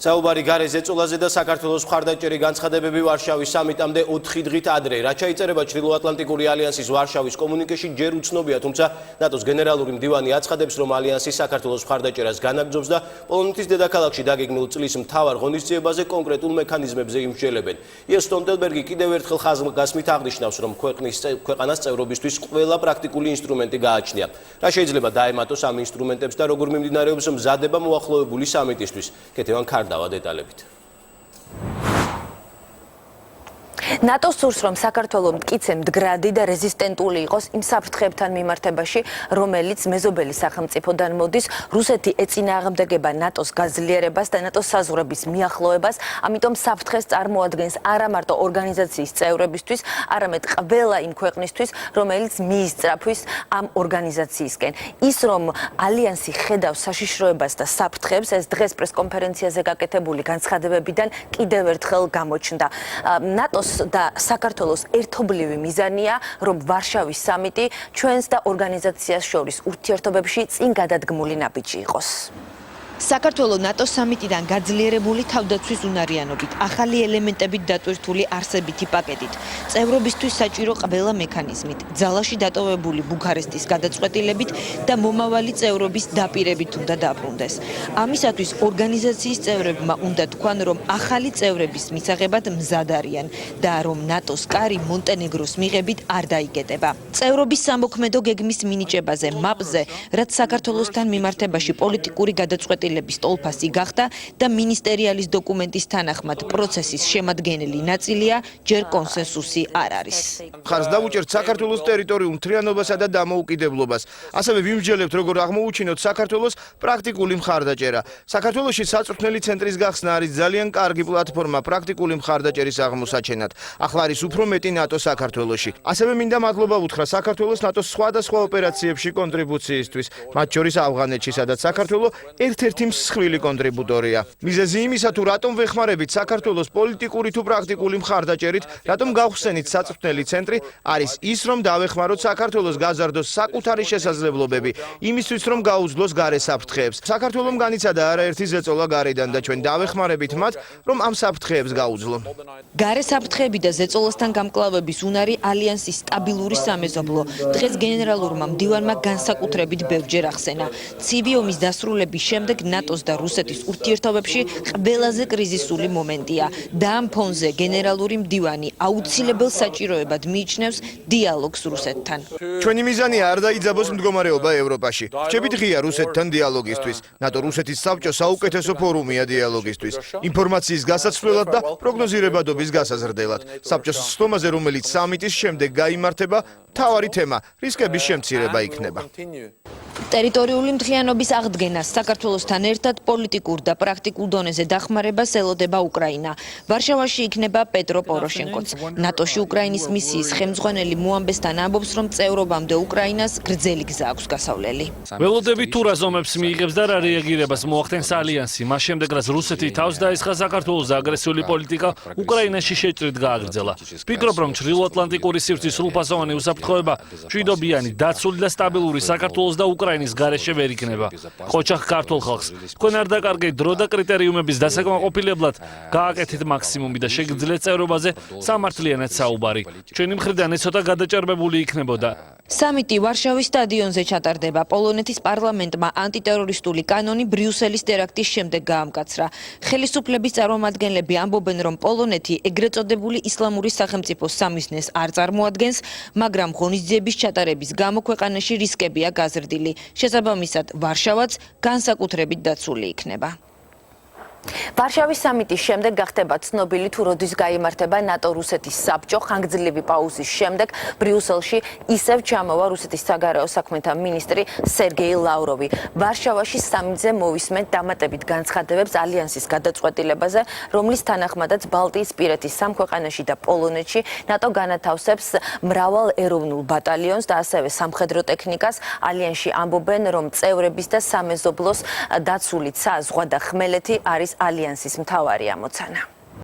საუბარი გარეზე წოლაზე და საქართველოს მხარდაჭერი განცხადებები ვარშავის სამიტამდე 4 დღით ადრე. რაც ჩაიწერება ჩრდილოატლანტიკური ალიანსის ვარშავის კომუნიკეში ჯერ უცნობია, თუმცა ნატოს გენერალური მდივანი აცხადებს, რომ ალიანსი საქართველოს მხარდაჭერას განაგრძობს და პოლონეთის დედაქალაქში დაგეგმილ წლის მთავარ ღონისძიებაზე კონკრეტულ მექანიზმებზე იმსჯელებენ. იენს სტოლტენბერგი კიდევ ერთხელ ხაზგასმით აღნიშნავს, რომ ქვეყანას წევრობისთვის ყველა პრაქტიკული ინსტრუმენტი გააჩნია. რა შეიძლება დაემატოს ამ ინსტრუმენტებს და როგორ მიმდინარეობს მზადება მოახლოებული სამიტისთვის. კეთევან დავა დეტალებით. ნატოს სურს, რომ საქართველო მტკიცე მდგრადი და რეზისტენტული იყოს იმ საფრთხეებთან მიმართებაში, რომელიც მეზობელი სახელმწიფოდან მოდის. რუსეთი ეწინააღმდეგება ნატოს გაძლიერებას და ნატოს საზღვრების მიახლოებას, ამიტომ საფრთხეს წარმოადგენს არა მარტო ორგანიზაციის წევრებისთვის, არამედ ყველა იმ ქვეყნისთვის, რომელიც მიისწრაფვის ამ ორგანიზაციისკენ. ის, რომ ალიანსი ხედავს საშიშროებას და საფრთხეებს, ეს დღეს პრესკონფერენციაზე გაკეთებული განცხადებებიდან კიდევ ერთხელ გამოჩნდა. ნატოს და საქართველოს ერთობლივი მიზანია, რომ ვარშავის სამიტი ჩვენს და ორგანიზაციას შორის ურთიერთობებში წინ გადადგმული ნაბიჯი იყოს. საქართველო ნატოს სამიტიდან გაძლიერებული თავდაცვის უნარიანობით, ახალი ელემენტებით დატვირთული არსებითი პაკეტით, წევრობისთვის საჭირო ყველა მექანიზმით, ძალაში დატოვებული ბუქარესტის გადაწყვეტილებით და მომავალი წევრობის დაპირებით უნდა დაბრუნდეს. ამისათვის ორგანიზაციის წევრებმა უნდა თქვან, რომ ახალი წევრების მისაღებად მზად არიან და რომ ნატოს კარი მონტენეგროს მიღებით არ დაიკეტება. წევრობის სამოქმედო გეგმის მინიჭებაზე, მაპზე, რაც საქართველოსთან მიმართებაში პოლიტიკური გადაწყვეტილებით ტოლფასი გახდა და მინისტერიალის დოკუმენტის თანახმად პროცესის შემადგენელი ნაწილია, ჯერ კონსენსუსი არ არის. ხარს დავუჭერთ საქართველოს ტერიტორიულ მთლიანობასა და დამოუკიდებლობას. ასევე ვიმსჯელებთ, როგორ აღმოუჩინოთ საქართველოს პრაქტიკული მხარდაჭერა. საქართველოში საწვრთნელი ცენტრის გახსნა არის ძალიან კარგი პლატფორმა პრაქტიკული მხარდაჭერის აღმოსაჩენად. ახლა არის უფრო მეტი ნატო საქართველოში. ასევე მინდა მადლობა უთხრა საქართველოს ნატოს სხვადასხვა ოპერაციებში კონტრიბუციისთვის, მათ შორის ავღანეთში, სადაც საქართველო ერთ-ერთი მსხვილი კონტრიბუტორია. მიზეზი იმისა, თუ რატომ ვეხმარებით საქართველოს პოლიტიკური თუ პრაქტიკული მხარდაჭერით, რატომ გავხსენით საწვრთნელი ცენტრი, არის ის, რომ დავეხმაროთ საქართველოს გაზარდოს საკუთარი შესაძლებლობები, იმისთვის, რომ გაუძლოს გარე საფრთხეებს. საქართველომ განიცადა არაერთი ზეწოლა გარედან და ჩვენ დავეხმარებით მათ, რომ ამ საფრთხეებს გაუძლონ. გარე საფრთხეები და ზეწოლასთან გამკლავების უნარი ალიანსის სტაბილური სამეზობლო. დღეს გენერალურმა მდივანმა განსაკუთრებით ბევრჯერ ახსენა. ცივი ომის დასრულების შემდეგ ნატოს და რუსეთის ურთიერთობებში ყველაზე კრიზისული მომენტია და ამ ფონზე გენერალური მდივანი აუცილებელ საჭიროებად მიიჩნევს დიალოგს რუსეთთან. ჩვენი მიზანია არ დაიძაბოს მდგომარეობა ევროპაში. რჩებით ღია რუსეთთან დიალოგისთვის. ნატო-რუსეთის საბჭო საუკეთესო ფორუმია დიალოგისთვის, ინფორმაციის გასაცვლელად და პროგნოზირებადობის გასაზრდელად. საბჭოს სხდომაზე, რომელიც სამიტის შემდეგ გაიმართება, მთავარი თემა რისკების შემცირება იქნება. ტერიტორიული მთლიანობის აღდგენას საქართველოსთან ერთად პოლიტიკურ და პრაქტიკულ დონეზე დახმარებას ელოდება უკრაინა. ვარშავაში იქნება პეტრო პოროშენკოც. ნატოში უკრაინის მისიის ხელმძღვანელი მოამბესთან ამბობს, რომ წევრობამდე უკრაინას გრძელი გზა აქვს გასავლელი. ველოდებით თუ რა ზომებს მიიღებს და რა რეაგირებას მოახდენს ალიანსი, მას შემდეგ რაც რუსეთი თავს დაესხა საქართველოს აგრესიული პოლიტიკა უკრაინაში შეჭრით გააგრძელა. ვფიქრობ, რომ ჩრდილოატლანტიკური სივრცის სრულფასოვანი უსაფრთხოება მშვიდობიანი, დაცული და სტაბილური საქართველოს და უკრაინის გარეშე ვერ იქნება. ყოჩახ ქართულ ხალხს, თქვენ არ დაკარგეთ დრო და კრიტერიუმების დასაკმაყოფილებლად, გააკეთეთ მაქსიმუმი და შეგიძლიათ წევრობაზე სამართლიანად საუბარი. ჩვენი მხრიდან ეს ცოტა გადაჭარბებული იქნებოდა. სამიტი ვარშავის სტადიონზე ჩატარდება. პოლონეთის პარლამენტმა ანტიტერორისტული კანონი ბრიუსელის ტერაქტის შემდეგ გაამკაცრა. ხელისუფლების წარმომადგენლები ამბობენ, რომ პოლონეთი ეგრეთ წოდებული ისლამური სახელმწიფოს სამიზნეს არ წარმოადგენს, მაგრამ ღონისძიების ჩატარების გამო ქვეყანაში რისკებია გაზრდილი. შესაბამისად, ვარშავაც განსაკუთრებით დაცული იქნება. ვარშავის სამიტის შემდეგ გახდება ცნობილი, თუ როდის გაიმართება ნატო-რუსეთის საბჭო. ხანგრძლივი პაუზის შემდეგ ბრიუსელში ისევ ჩამოვა რუსეთის საგარეო საქმეთა მინისტრი სერგეი ლავროვი. ვარშავაში სამიტზე მოვისმენთ დამატებით განცხადებებს ალიანსის გადაწყვეტილებაზე, რომლის თანახმადაც ბალტიისპირეთის სამ ქვეყანაში და პოლონეთში ნატო განათავსებს მრავალ ეროვნულ ბატალიონს და ასევე სამხედრო ტექნიკას. ალიანსში ამბობენ, რომ წევრების და სამეზობლოს დაცული ცა, ზღვა და ხმელეთი არის ალიანსის მთავარი ამოცანა.